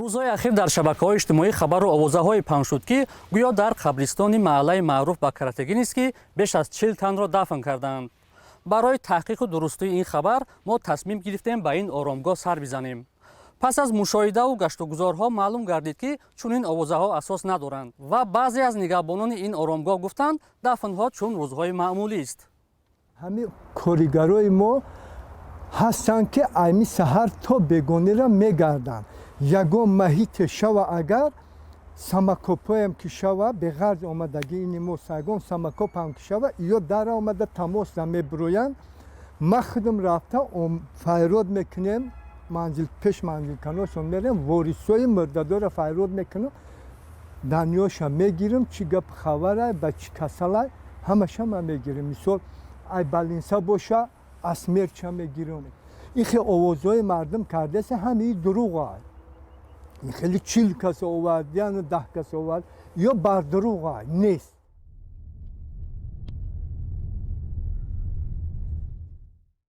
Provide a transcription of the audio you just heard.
рӯзҳои ахир дар шабакаҳои иҷтимоӣ хабару овозаҳое паҳн шуд, ки гӯё дар қабристони маҳаллаи маъруф ба Каратагинест, ки беш аз 40 танро дафн карданд. барои таҳқиқу дурустии ин хабар мо тасмим гирифтем ба ин оромгоҳ сар бизанем. пас аз мушоҳидаву гаштугузорҳо маълум гардид, ки чунин овозаҳо асос надоранд ва баъзе аз нигаҳбонони ин оромгоҳ гуфтанд, дафнҳо чун рӯзҳои маъмулист. ҳамин коригарои мо ҳастанд, ки айми саҳар то бегонера мегарданд. ягон маҳите шава агар самакопоям ки шава беғарз омадаги ини мо сагон самакопам ки шава ё дара омада тамоса мебироянд. ма худам рафта файрод мекунем, манзил пеш манзилканосон мерем, ворисои мурдадора файрод мекунем, данёша мегирем, чӣ гап хабарай ба чӣ касалай ҳамаша ма мегирем. мисол ай балинса боша асмерча мегирем. ин хеле овозҳои мардум кардааст, ҳамаи дурӯғай. ин хеле 40 кас овард, яъне 10 кас овард, ё бар дурӯғай нест.